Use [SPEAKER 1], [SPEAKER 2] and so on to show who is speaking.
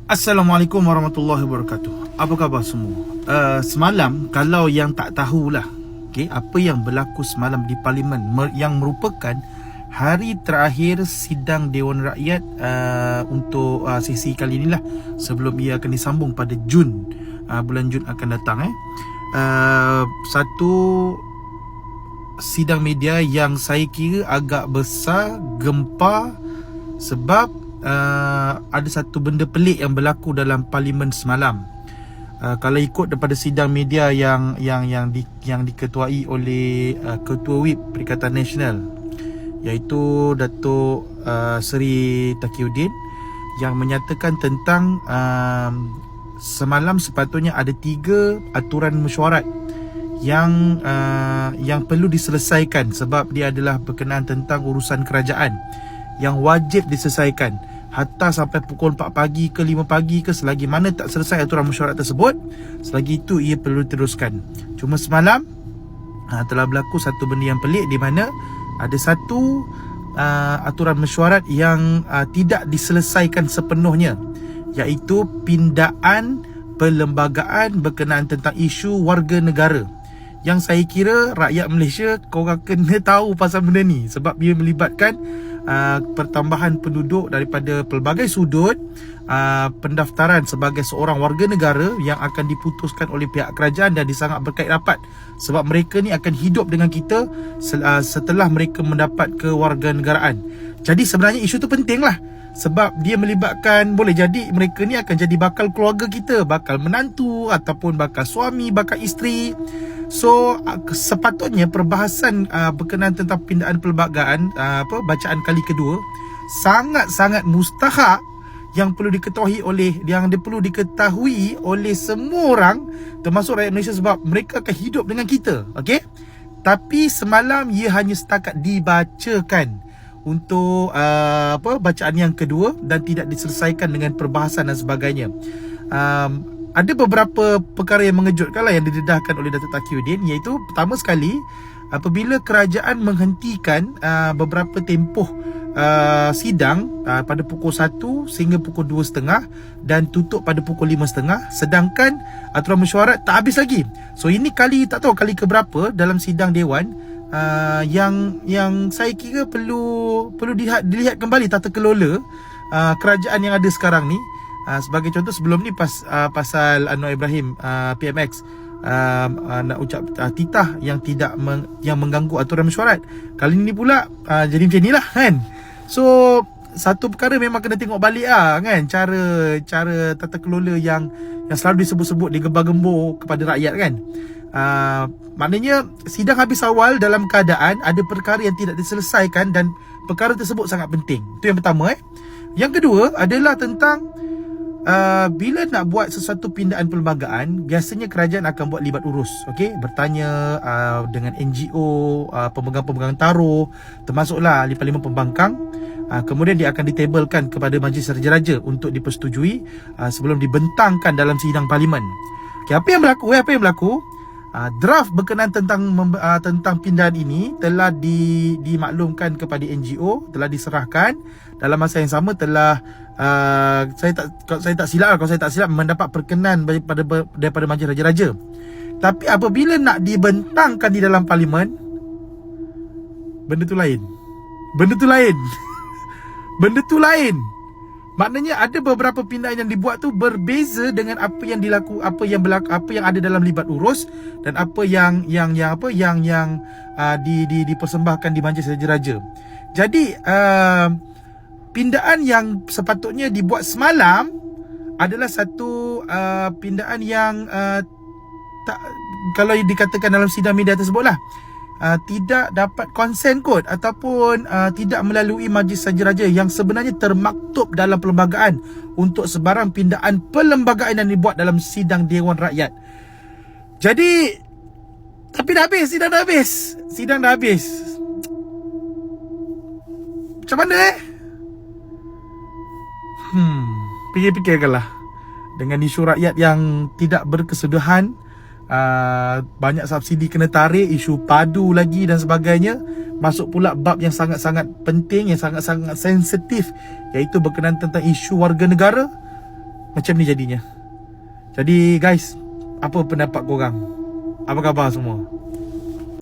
[SPEAKER 1] Assalamualaikum warahmatullahi wabarakatuh. Apa khabar semua? Semalam, kalau yang tak tahulah, apa yang berlaku semalam di Parlimen yang merupakan hari terakhir sidang Dewan Rakyat untuk sesi kali inilah, sebelum ia akan disambung pada bulan Jun akan datang. Satu sidang media yang saya kira agak besar, gempar, sebab ada satu benda pelik yang berlaku dalam Parlimen semalam. Kalau ikut daripada sidang media yang diketuai oleh Ketua Whip Perikatan Nasional, iaitu Datuk Seri Taqiyuddin, yang menyatakan tentang semalam sepatutnya ada 3 aturan mesyuarat yang perlu diselesaikan, sebab dia adalah berkenaan tentang urusan kerajaan yang wajib diselesaikan. Hatta sampai pukul 4 pagi ke 5 pagi ke, selagi mana tak selesai aturan mesyuarat tersebut, selagi itu ia perlu diteruskan. Cuma semalam telah berlaku satu benda yang pelik, di mana ada satu aturan mesyuarat yang tidak diselesaikan sepenuhnya, iaitu pindaan perlembagaan berkenaan tentang isu warga negara, yang saya kira rakyat Malaysia korang kena tahu pasal benda ni, sebab ia melibatkan pertambahan penduduk daripada pelbagai sudut, pendaftaran sebagai seorang warga negara yang akan diputuskan oleh pihak kerajaan dan disangat berkait rapat, sebab mereka ni akan hidup dengan kita setelah mereka mendapat kewarganegaraan. Jadi sebenarnya isu tu penting lah, sebab dia melibatkan, boleh jadi mereka ni akan jadi bakal keluarga kita, bakal menantu ataupun bakal suami, bakal isteri. So sepatutnya perbahasan berkenaan tentang pindaan perlembagaan, bacaan kali kedua, sangat-sangat mustahak, yang perlu diketahui oleh semua orang, termasuk rakyat Malaysia, sebab mereka akan hidup dengan kita. Okey, tapi semalam ia hanya setakat dibacakan untuk bacaan yang kedua dan tidak diselesaikan dengan perbahasan dan sebagainya. Ada beberapa perkara yang mengejutkan lah yang didedahkan oleh Datuk Taqiyuddin, iaitu pertama sekali, apabila kerajaan menghentikan beberapa tempoh sidang pada pukul 1 sehingga pukul 2.30 dan tutup pada pukul 5.30, sedangkan aturan mesyuarat tak habis lagi. So ini kali keberapa dalam sidang Dewan yang saya kira perlu dilihat kembali tata kelola kerajaan yang ada sekarang ni. Sebagai contoh, sebelum ni pasal Anwar Ibrahim PMX nak ucap titah yang yang mengganggu aturan mesyuarat. Kali ni pula jadi macam ni lah kan. So satu perkara memang kena tengok balik kan, cara tata kelola yang selalu disebut-sebut, digembar-gembor kepada rakyat kan. Maknanya sidang habis awal dalam keadaan ada perkara yang tidak diselesaikan, dan perkara tersebut sangat penting. Itu yang pertama. Yang kedua adalah tentang bila nak buat sesuatu pindaan perlembagaan, biasanya kerajaan akan buat libat urus, bertanya dengan NGO, pemegang-pemegang taruh, termasuklah parlimen pembangkang. Kemudian dia akan ditabelkan kepada Majlis Raja-Raja untuk dipersetujui sebelum dibentangkan dalam sidang parlimen. Apa yang berlaku? Draft berkenaan tentang pindaan ini telah dimaklumkan kepada NGO, telah diserahkan. Dalam masa yang sama telah kalau saya tak silap mendapat perkenan daripada Majlis Raja-Raja. Tapi apabila nak dibentangkan di dalam parlimen, benda tu lain. Benda tu lain. Maknanya ada beberapa pindaan yang dibuat tu berbeza dengan apa yang ada dalam libat urus, dan apa yang dipersembahkan di Majlis Raja-Raja. Jadi pindaan yang sepatutnya dibuat semalam adalah satu pindaan yang tak, kalau dikatakan dalam sidang media tersebutlah, tidak dapat konsen kot, ataupun tidak melalui Majlis Raja-Raja yang sebenarnya termaktub dalam perlembagaan untuk sebarang pindaan perlembagaan yang dibuat dalam sidang Dewan Rakyat. Jadi, tapi sidang dah habis. Macam mana fikirkanlah, dengan isu rakyat yang tidak berkesudahan, banyak subsidi kena tarik, isu padu lagi dan sebagainya. Masuk pula bab yang sangat-sangat penting, yang sangat-sangat sensitif, iaitu berkenaan tentang isu warga negara. macam ni jadinya. Jadi guys, apa pendapat korang? Apa khabar semua?